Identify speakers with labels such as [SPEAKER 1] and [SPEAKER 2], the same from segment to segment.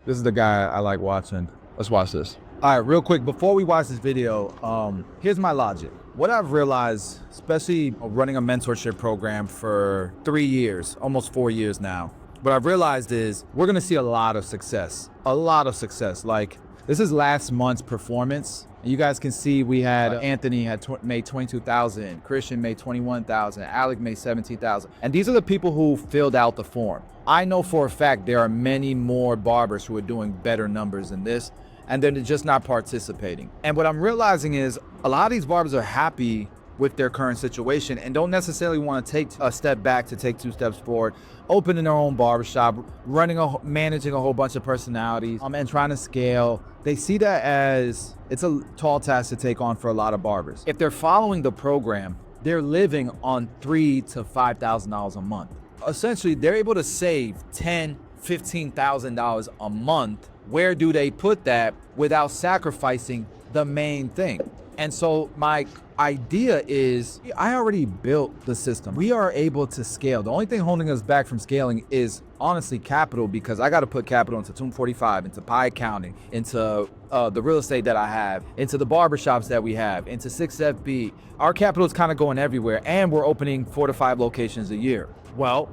[SPEAKER 1] This is the guy I like watching. Let's watch this. All right, real quick, before we watch this video, here's my logic. What I've realized, especially running a mentorship program for 3 years, almost 4 years now, what I've realized is we're gonna see a lot of success. A lot of success. Like, this is last month's performance. You guys can see we had Anthony made 22,000, Christian made 21,000, Alec made 17,000. And these are the people who filled out the form. I know for a fact there are many more barbers who are doing better numbers than this, and they're just not participating. And what I'm realizing is a lot of these barbers are happy with their current situation and don't necessarily want to take a step back to take 2 steps forward, opening their own barbershop, managing a whole bunch of personalities, and trying to scale. They see that as it's a tall task to take on for a lot of barbers. If they're following the program, they're living on $3,000 to $5,000 a month. Essentially, they're able to save $10,000, $15,000 a month. Where do they put that without sacrificing the main thing? And so my idea is, I already built the system. We are able to scale. The only thing holding us back from scaling is honestly capital, because I got to put capital into Tomb 45, into pie accounting, into the real estate that I have, into the barbershops that we have, into 6FB. Our capital is kind of going everywhere, and we're opening 4 to 5 locations a year. Well,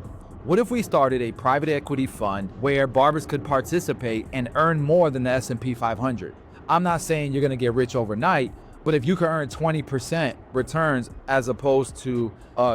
[SPEAKER 1] what if we started a private equity fund where barbers could participate and earn more than the S&P 500? I'm not saying you're gonna get rich overnight, but if you can earn 20% returns as opposed to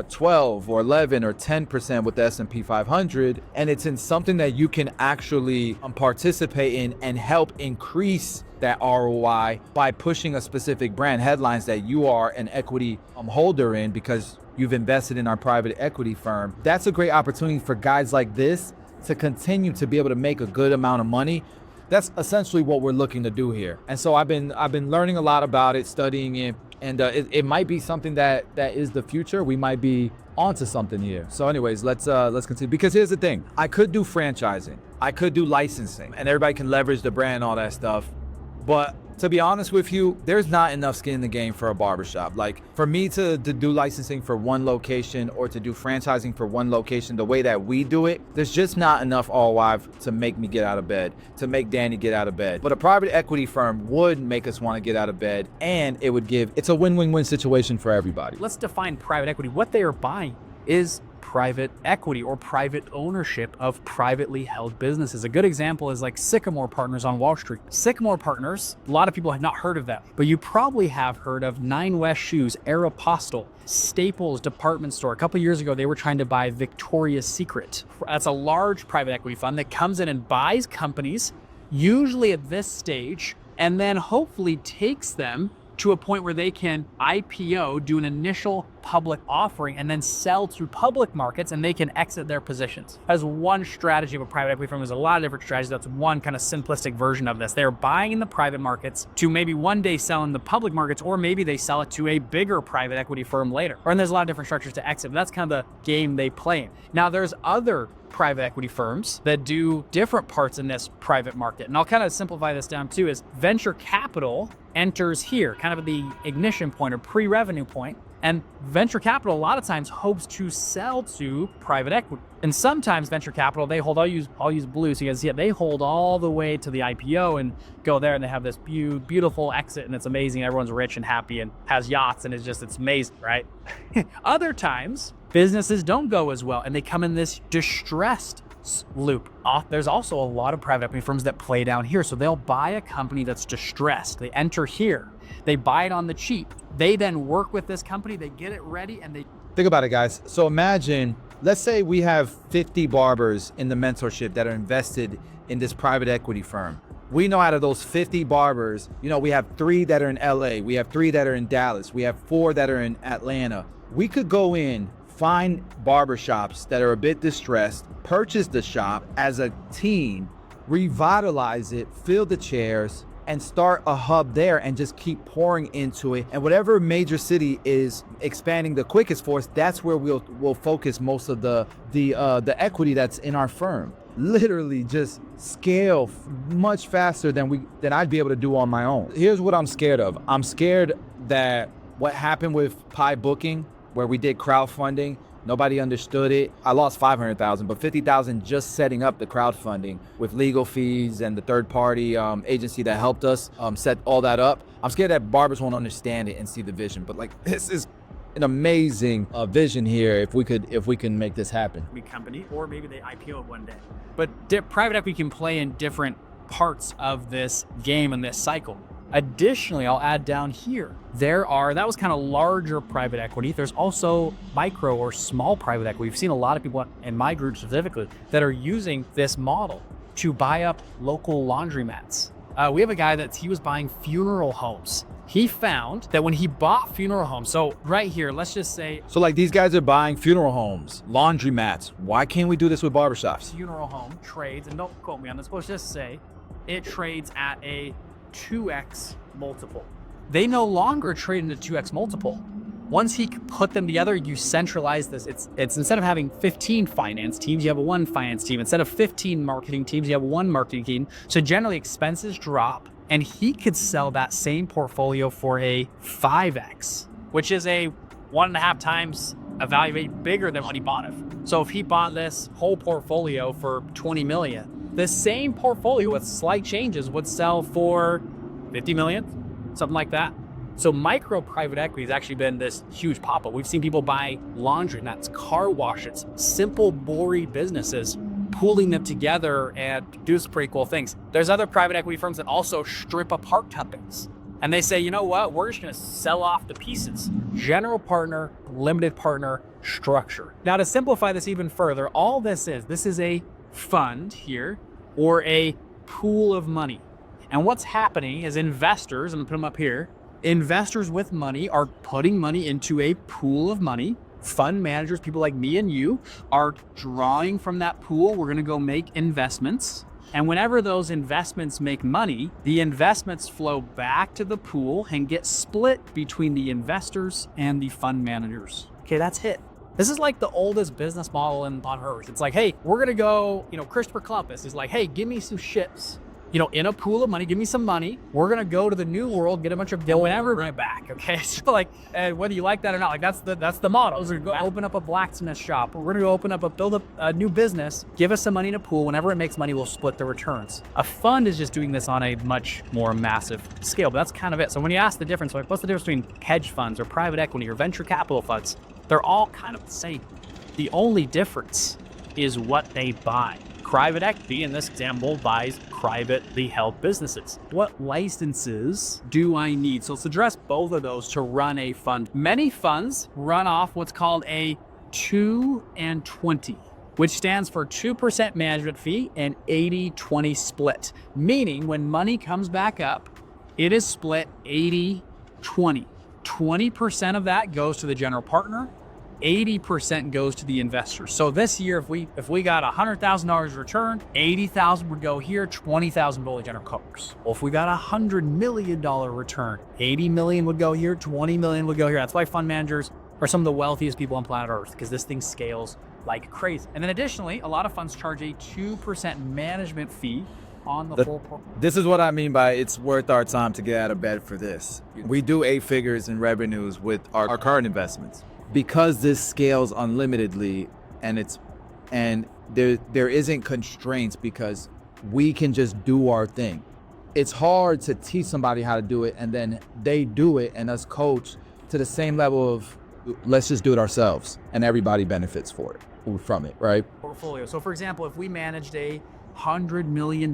[SPEAKER 1] 12 or 11 or 10% with the S&P 500, and it's in something that you can actually participate in and help increase that ROI by pushing a specific brand, headlines that you are an equity holder in because you've invested in our private equity firm. That's a great opportunity for guys like this to continue to be able to make a good amount of money. That's essentially what we're looking to do here. And so I've been learning a lot about it, studying it, and it might be something that is the future. We might be onto something here. So anyways, let's continue. Because here's the thing, I could do franchising, I could do licensing, and everybody can leverage the brand, all that stuff. But to be honest with you, there's not enough skin in the game for a barbershop. Like, for me to do licensing for one location or to do franchising for one location the way that we do it, there's just not enough ROI to make me get out of bed, to make Danny get out of bed. But a private equity firm would make us want to get out of bed, and it's a win-win-win situation for everybody.
[SPEAKER 2] Let's define private equity. What they are buying is private equity or private ownership of privately held businesses. A good example is like Sycamore Partners on Wall Street. Sycamore Partners, a lot of people have not heard of that, but you probably have heard of Nine West Shoes, Aeropostale, Staples department store. A couple years ago, they were trying to buy Victoria's Secret. That's a large private equity fund that comes in and buys companies, usually at this stage, and then hopefully takes them to a point where they can IPO, do an initial public offering, and then sell through public markets, and they can exit their positions. As one strategy of a private equity firm. There's a lot of different strategies. That's one kind of simplistic version of this. They're buying in the private markets to maybe one day sell in the public markets, or maybe they sell it to a bigger private equity firm later. And there's a lot of different structures to exit, but that's kind of the game they play in. Now, there's other private equity firms that do different parts in this private market. And I'll kind of simplify this down too, is venture capital enters here, kind of at the ignition point or pre-revenue point. And venture capital a lot of times hopes to sell to private equity. And sometimes venture capital, they hold, I'll use blue so you guys see it, they hold all the way to the IPO and go there, and they have this beautiful exit, and it's amazing. Everyone's rich and happy and has yachts, and it's amazing, right? Other times, businesses don't go as well, and they come in this distressed loop. There's also a lot of private equity firms that play down here. So they'll buy a company that's distressed. They enter here. They buy it on the cheap. They then work with this company. They get it ready, and they...
[SPEAKER 1] Think about it, guys. So imagine, let's say we have 50 barbers in the mentorship that are invested in this private equity firm. We know out of those 50 barbers, we have 3 that are in LA. We have 3 that are in Dallas. We have 4 that are in Atlanta. We could go in, find barbershops that are a bit distressed, purchase the shop as a team, revitalize it, fill the chairs, and start a hub there and just keep pouring into it. And whatever major city is expanding the quickest for us, that's where we'll focus most of the equity that's in our firm. Literally just scale much faster than I'd be able to do on my own. Here's what I'm scared of. I'm scared that what happened with Pie Booking, where we did crowdfunding, Nobody understood it. I lost 500,000, but 50,000 just setting up the crowdfunding with legal fees and the third party agency that helped us set all that up. I'm scared that barbers won't understand it and see the vision, but like, this is an amazing vision here if we can make this happen.
[SPEAKER 2] Company, or maybe they IPO it one day. But private equity can play in different parts of this game and this cycle. Additionally, I'll add down here, that was kind of larger private equity. There's also micro or small private equity. We've seen a lot of people in my group specifically that are using this model to buy up local laundromats. We have a guy he was buying funeral homes. He found that when he bought funeral homes, so right here, let's just say.
[SPEAKER 1] So like these guys are buying funeral homes, laundromats. Why can't we do this with barbershops?
[SPEAKER 2] Funeral home trades, and don't quote me on this, but let's just say it trades at a 2x multiple. They no longer trade in a 2x multiple. Once he put them together, you centralize this. It's instead of having 15 finance teams, you have one finance team. Instead of 15 marketing teams, you have one marketing team. So generally expenses drop, and he could sell that same portfolio for a 5x, which is a 1.5 times evaluate bigger than what he bought it. So if he bought this whole portfolio for 20 million, the same portfolio with slight changes would sell for 50 million, something like that. So micro private equity has actually been this huge pop-up. We've seen people buy laundromats, car washes, simple, boring businesses, pooling them together and do some pretty cool things. There's other private equity firms that also strip apart companies. And they say, you know what, we're just gonna sell off the pieces. General partner, limited partner structure. Now to simplify this even further, all this is a fund here or a pool of money. And what's happening is investors, I'm gonna put them up here, investors with money are putting money into a pool of money. Fund managers, people like me and you, are drawing from that pool. We're gonna go make investments. And whenever those investments make money, the investments flow back to the pool and get split between the investors and the fund managers. Okay, that's it. This is like the oldest business model on earth. It's like, hey, we're gonna go, Christopher Columbus is like, hey, give me some ships. In a pool of money, give me some money. We're gonna go to the new world, get a bunch of whenever right back. Okay, so like, whether you like that or not, like that's the model. We're gonna go open up a blacksmith shop. We're gonna go build up a new business. Give us some money in a pool. Whenever it makes money, we'll split the returns. A fund is just doing this on a much more massive scale. But that's kind of it. So when you ask the difference, like what's the difference between hedge funds or private equity or venture capital funds? They're all kind of the same. The only difference is what they buy. Private equity, in this example, buys privately held businesses. What licenses do I need? So let's address both of those to run a fund. Many funds run off what's called a 2 and 20, which stands for 2% management fee and 80-20 split. Meaning when money comes back up, it is split 80-20. 20% of that goes to the general partner, 80% goes to the investors. So this year, if we got $100,000 return, 80,000 would go here, 20,000 would go to general partners. Well, if we got $100 million return, 80 million would go here, 20 million would go here. That's why fund managers are some of the wealthiest people on planet Earth, because this thing scales like crazy. And then additionally, a lot of funds charge a 2% management fee on the full portfolio.
[SPEAKER 1] This is what I mean by it's worth our time to get out of bed for this. We do 8 figures in revenues with our current investments. Because this scales unlimitedly and there isn't constraints because we can just do our thing. It's hard to teach somebody how to do it and then they do it and us coach to the same level of let's just do it ourselves and everybody benefits from it, right?
[SPEAKER 2] Portfolio. So for example, if we managed a $100 million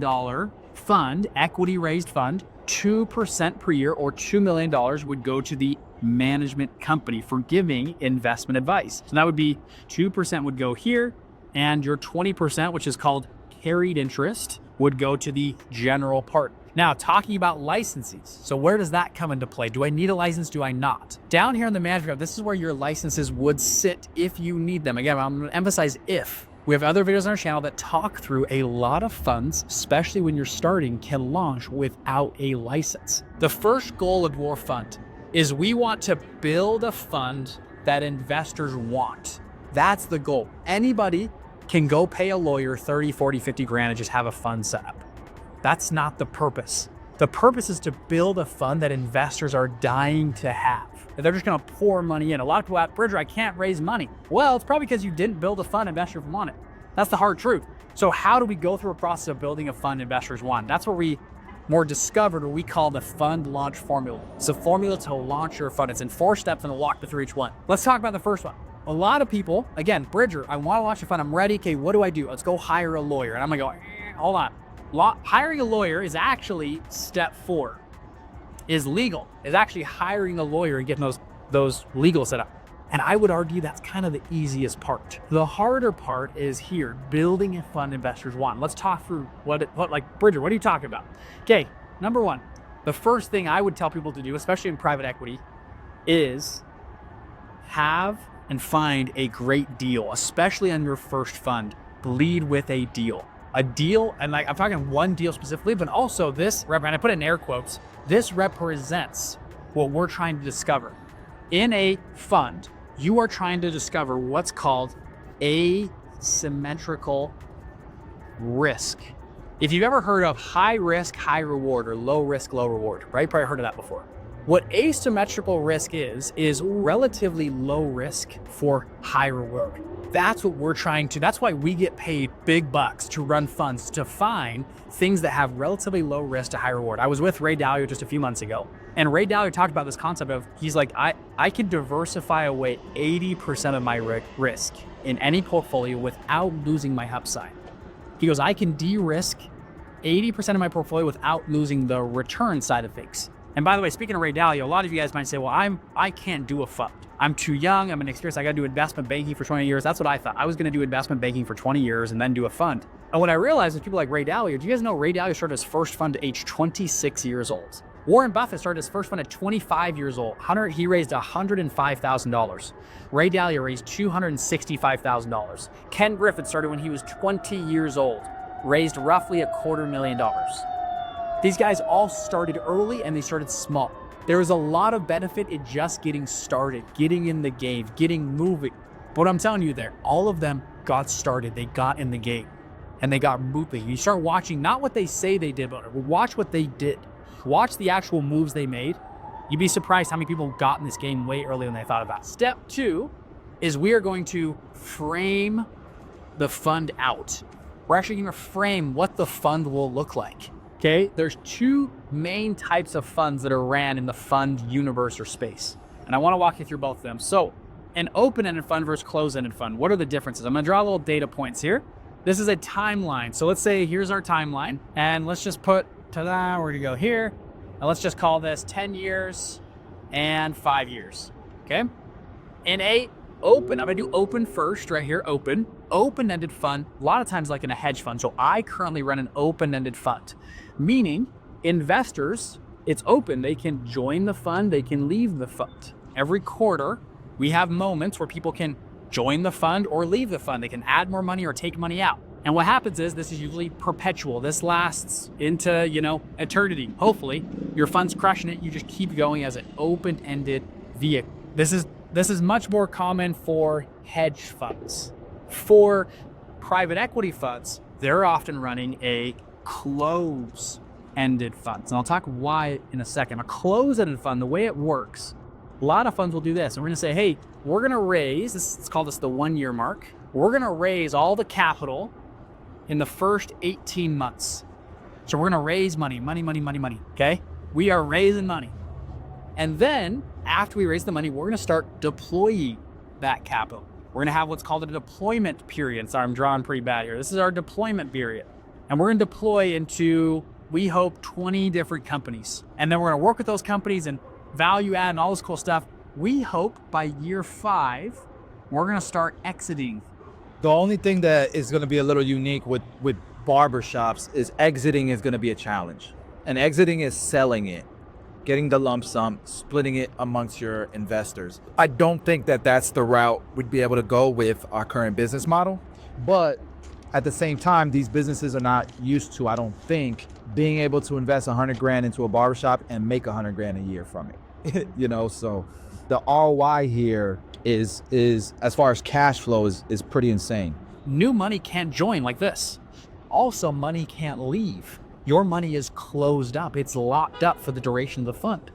[SPEAKER 2] fund, equity raised fund, 2% per year or $2 million would go to the management company for giving investment advice. So that would be 2% would go here, and your 20%, which is called carried interest, would go to the general partner. Now, talking about licenses. So where does that come into play? Do I need a license? Do I not? Down here in the management, this is where your licenses would sit if you need them. Again, I'm going to emphasize if. We have other videos on our channel that talk through a lot of funds, especially when you're starting, can launch without a license. The first goal of your fund is we want to build a fund that investors want. That's the goal. Anybody can go pay a lawyer 30, 40, 50 grand and just have a fund set up. That's not the purpose. The purpose is to build a fund that investors are dying to have. They're just going to pour money in. A lot of people at Bridger, I can't raise money. Well, it's probably because you didn't build a fund investors want it. That's the hard truth. So how do we go through a process of building a fund investors want? That's where we more discovered what we call the fund launch formula. It's a formula to launch your fund. It's in 4 steps, and I'll walk you through each one. Let's talk about the first one. A lot of people, again, Bridger, I want to launch a fund. I'm ready. Okay, what do I do? Let's go hire a lawyer. And I'm going to go, hold on. Hiring a lawyer is actually step 4. Is legal. Is actually hiring a lawyer and getting those legal set up. And I would argue that's kind of the easiest part. The harder part is here, building a fund investors want. Let's talk through like Bridger, what are you talking about? Okay, number 1, the first thing I would tell people to do, especially in private equity, is have and find a great deal, especially on your first fund. Lead with a deal. A deal, and like I'm talking one deal specifically, but also this, and I put it in air quotes, this represents what we're trying to discover. In a fund, you are trying to discover what's called asymmetrical risk. If you've ever heard of high risk, high reward, or low risk, low reward, right? Probably heard of that before. What asymmetrical risk is relatively low risk for high reward. That's what we're trying to, that's why we get paid big bucks to run funds, to find things that have relatively low risk to high reward. I was with Ray Dalio just a few months ago, and Ray Dalio talked about this concept of, he's like, I can diversify away 80% of my risk in any portfolio without losing my upside. He goes, I can de-risk 80% of my portfolio without losing the return side of things. And by the way, speaking of Ray Dalio, a lot of you guys might say, well, I can't do a fund. I'm too young, I'm inexperienced, I gotta do investment banking for 20 years. That's what I thought. I was gonna do investment banking for 20 years and then do a fund. And what I realized is people like Ray Dalio, do you guys know Ray Dalio started his first fund at age 26 years old? Warren Buffett started his first fund at 25 years old. He raised $105,000. Ray Dalio raised $265,000. Ken Griffin started when he was 20 years old, raised roughly $250,000. These guys all started early and they started small. There was a lot of benefit in just getting started, getting in the game, getting moving. But I'm telling you there, all of them got started, they got in the game and they got moving. You start watching not what they say they did, but watch what they did. Watch the actual moves they made. You'd be surprised how many people got in this game way earlier than they thought about. Step 2 is we are going to frame the fund out. We're actually going to frame what the fund will look like. Okay, there's 2 main types of funds that are ran in the fund universe or space. And I want to walk you through both of them. So an open-ended fund versus closed-ended fund. What are the differences? I'm going to draw little data points here. This is a timeline. So let's say here's our timeline, and let's just put, ta-da, we're going to go here. And let's just call this 10 years and 5 years. Okay. In a open, I'm going to do open first right here, open-ended fund, a lot of times like in a hedge fund. So I currently run an open-ended fund. Meaning investors, it's open. They can join the fund, they can leave the fund. Every quarter, we have moments where people can join the fund or leave the fund. They can add more money or take money out. And what happens is this is usually perpetual. This lasts into, eternity. Hopefully, your fund's crushing it. You just keep going as an open-ended vehicle. This is much more common for hedge funds. For private equity funds, they're often running a close-ended funds. And I'll talk why in a second. A close-ended fund, the way it works, a lot of funds will do this. And we're going to say, hey, we're going to raise, let's call this the 1-year mark. We're going to raise all the capital in the first 18 months. So we're going to raise money, okay? We are raising money. And then after we raise the money, we're going to start deploying that capital. We're going to have what's called a deployment period. Sorry, I'm drawing pretty bad here. This is our deployment period. And we're going to deploy into, we hope, 20 different companies. And then we're going to work with those companies and value add and all this cool stuff. We hope by year 5, we're going to start exiting.
[SPEAKER 1] The only thing that is going to be a little unique with barber shops is exiting is going to be a challenge. And exiting is selling it, getting the lump sum, splitting it amongst your investors. I don't think that that's the route we'd be able to go with our current business model. But at the same time, these businesses are not used to, I don't think, being able to invest 100 grand into a barbershop and make 100 grand a year from it. So the ROI here is as far as cash flow is pretty insane.
[SPEAKER 2] New money can't join like this. Also, money can't leave. your money is closed up. It's locked up for the duration of the fund.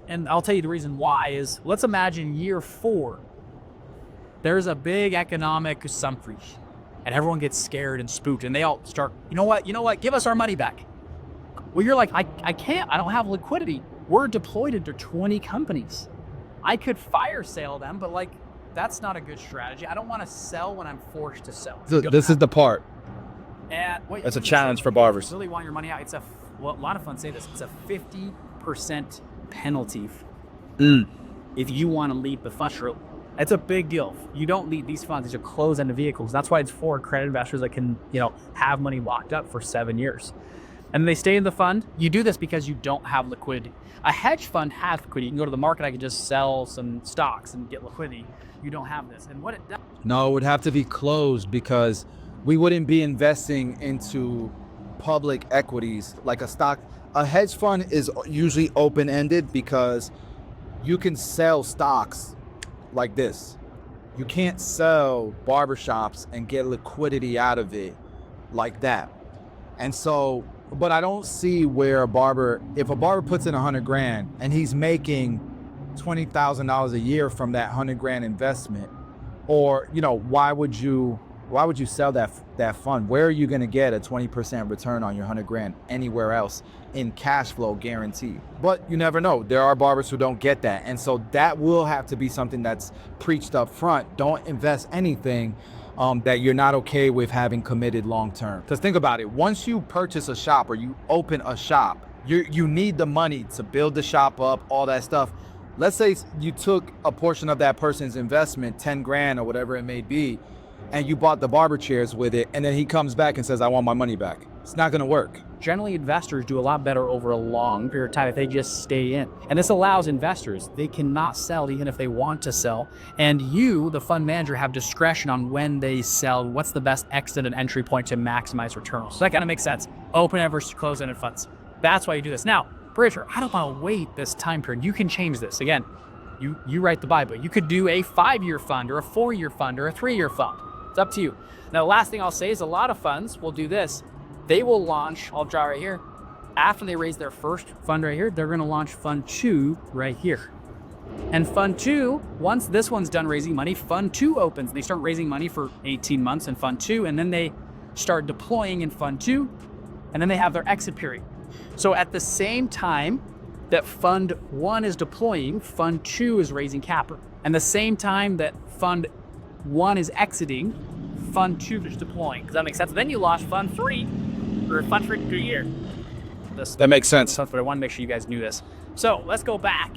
[SPEAKER 2] And I'll tell you the reason why is, let's imagine year 4, there's a big economic assumption and everyone gets scared and spooked and they all start, you know what, give us our money back. Well, you're like, I can't, I don't have liquidity. We're deployed into 20 companies. I could fire sale them, but like, that's not a good strategy. I don't want to sell when I'm forced to sell.
[SPEAKER 1] This is the part.
[SPEAKER 2] And wait,
[SPEAKER 1] That's a challenge for barbers.
[SPEAKER 2] You really want your money out? A lot of funds say this. It's a 50% penalty if you want to leave the fund. It's a big deal. You don't leave these funds. These are closed-ended vehicles. That's why it's for accredited investors that can, have money locked up for 7 years. And they stay in the fund. You do this because you don't have liquidity. A hedge fund has liquidity. You can go to the market. I can just sell some stocks and get liquidity. You don't have this. And what it does...
[SPEAKER 1] No, it would have to be closed because we wouldn't be investing into public equities like a stock. A hedge fund is usually open-ended because you can sell stocks like this. You can't sell barbershops and get liquidity out of it like that. And so, but I don't see where if a barber puts in 100 grand and he's making $20,000 a year from that 100 grand investment, or, why would you sell that fund? Where are you going to get a 20% return on your 100 grand anywhere else in cash flow guaranteed? But you never know. There are barbers who don't get that. And so that will have to be something that's preached up front. Don't invest anything that you're not okay with having committed long term. Because think about it. Once you purchase a shop or you open a shop, you need the money to build the shop up, all that stuff. Let's say you took a portion of that person's investment, 10 grand or whatever it may be, and you bought the barber chairs with it, and then he comes back and says, I want my money back. It's not gonna work.
[SPEAKER 2] Generally, investors do a lot better over a long period of time if they just stay in. And this allows investors, they cannot sell even if they want to sell. And you, the fund manager, have discretion on when they sell, what's the best exit and entry point to maximize returns. So that kind of makes sense. Open-ended versus closed-ended funds. That's why you do this. Now, Bridger, I don't want to wait this time period. You can change this. Again, you write the Bible. You could do a 5-year fund or a 4-year fund or a 3-year fund. It's up to you. Now, the last thing I'll say is a lot of funds will do this. They will launch, I'll draw right here, after they raise their first fund right here, they're going to launch fund 2 right here. And fund 2, once this one's done raising money, fund 2 opens. They start raising money for 18 months in fund 2, and then they start deploying in fund 2, and then they have their exit period. So at the same time that fund 1 is deploying, fund 2 is raising capital. And the same time that fund 1 is exiting, fund 2 is deploying. Does that make sense? Then you launch fund 3, or fund 3 per year.
[SPEAKER 1] That makes sense.
[SPEAKER 2] But I want to make sure you guys knew this. So let's go back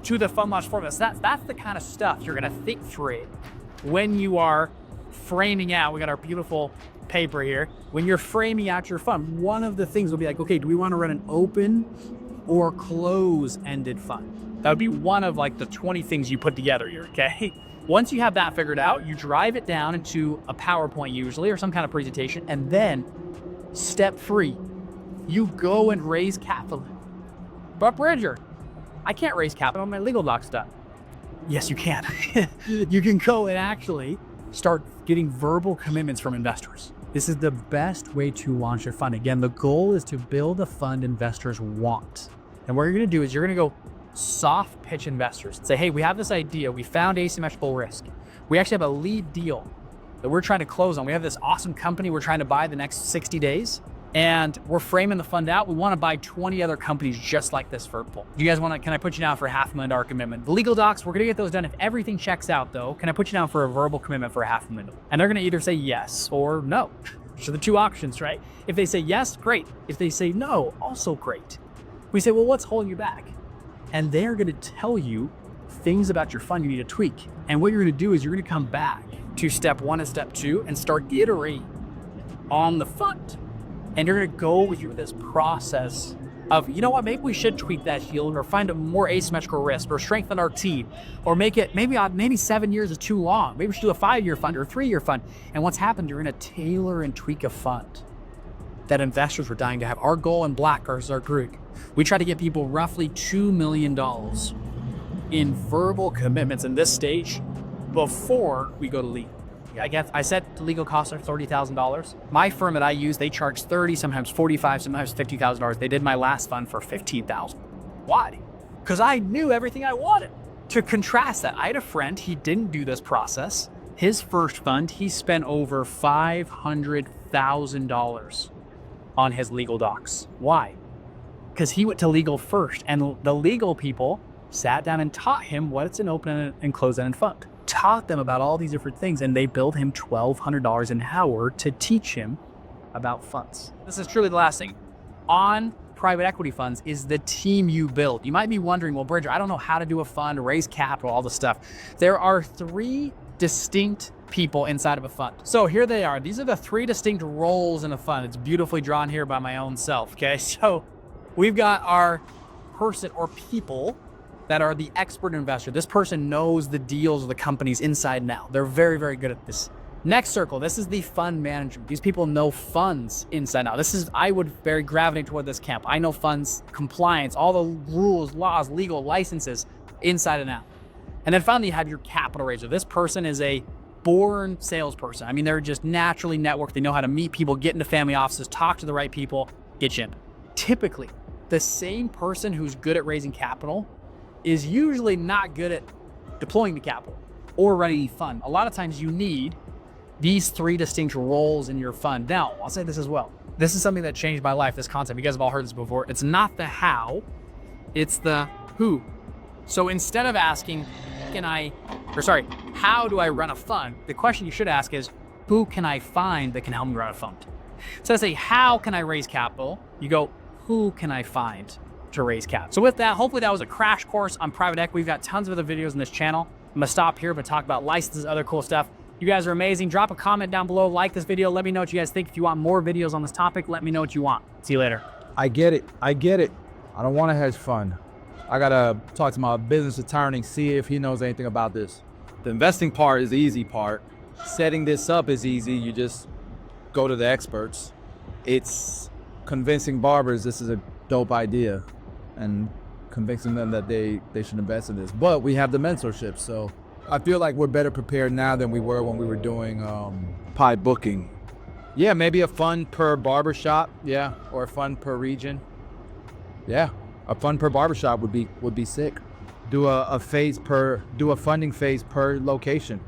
[SPEAKER 2] to the fund launch formula. So that's the kind of stuff you're going to think through when you are framing out. We got our beautiful paper here. When you're framing out your fund, one of the things will be like, okay, do we want to run an open or close-ended fund? That would be one of like the 20 things you put together here, okay? Once you have that figured out, you drive it down into a PowerPoint usually or some kind of presentation, and then step 3, you go and raise capital. But Bridger, I can't raise capital, my legal doc's done. Yes, you can. You can go and actually start getting verbal commitments from investors. This is the best way to launch your fund. Again, the goal is to build a fund investors want. And what you're gonna do is you're gonna go soft pitch investors. Say, hey, we have this idea. We found asymmetrical risk. We actually have a lead deal that we're trying to close on. We have this awesome company we're trying to buy the next 60 days. And we're framing the fund out. We want to buy 20 other companies just like this for a pool. Do you guys want to, can I put you down for a $500,000 commitment? The legal docs, we're going to get those done. If everything checks out though, can I put you down for a verbal commitment for $500,000? And they're going to either say yes or no. So the 2 options, right? If they say yes, great. If they say no, also great. We say, well, what's holding you back? And they're going to tell you things about your fund you need to tweak. And what you're going to do is you're going to come back to step 1 and step 2 and start iterating on the fund. And you're gonna go through this process of, you know what, maybe we should tweak that yield or find a more asymmetrical risk or strengthen our team or make it, maybe 7 years is too long. Maybe we should do a 5-year fund or a 3-year fund. And what's happened, you're gonna tailor and tweak a fund that investors were dying to have. Our goal in Blackguard is our group. We try to get people roughly $2 million in verbal commitments in this stage before we go to lead. I guess I said the legal costs are $30,000. My firm that I use, they charge 30, sometimes 45, sometimes $50,000. They did my last fund for 15,000. Why? Because I knew everything I wanted. To contrast that, I had a friend, he didn't do this process. His first fund, he spent over $500,000 on his legal docs. Why? Because he went to legal first, and the legal people sat down and taught him what's an open and closed-ended fund. Taught them about all these different things, and they billed him $1,200 an hour to teach him about funds. This is truly the last thing. On private equity funds is the team you build. You might be wondering, well, Bridger, I don't know how to do a fund, raise capital, all this stuff. There are 3 distinct people inside of a fund. So here they are. These are the 3 distinct roles in a fund. It's beautifully drawn here by my own self, okay? So we've got our person or people that are the expert investor. This person knows the deals of the companies inside and out. They're very, very good at this. Next circle, this is the fund management. These people know funds inside and out. I would very gravitate toward this camp. I know funds, compliance, all the rules, laws, legal licenses inside and out. And then finally, you have your capital raiser. This person is a born salesperson. I mean, they're just naturally networked. They know how to meet people, get into family offices, talk to the right people, get you in. Typically, the same person who's good at raising capital is usually not good at deploying the capital or running a fund. A lot of times you need these 3 distinct roles in your fund. Now, I'll say this as well. This is something that changed my life, this concept. You guys have all heard this before. It's not the how, it's the who. So instead of asking, how do I run a fund? The question you should ask is, who can I find that can help me run a fund? So I say, how can I raise capital? You go, who can I find to raise capital? So with that, hopefully that was a crash course on private equity. We've got tons of other videos on this channel. I'm gonna stop here, but talk about licenses, other cool stuff. You guys are amazing. Drop a comment down below, like this video. Let me know what you guys think. If you want more videos on this topic, let me know what you want. See you later.
[SPEAKER 1] I get it. I don't want a hedge fund. I gotta talk to my business attorney, see if he knows anything about this. The investing part is the easy part. Setting this up is easy. You just go to the experts. It's convincing barbers this is a dope idea and convincing them that they should invest in this. But we have the mentorship, so I feel like we're better prepared now than we were when we were doing pie booking. Yeah, maybe a fund per barbershop, yeah, or a fund per region. Yeah, a fund per barbershop would be sick. Do a funding phase per location.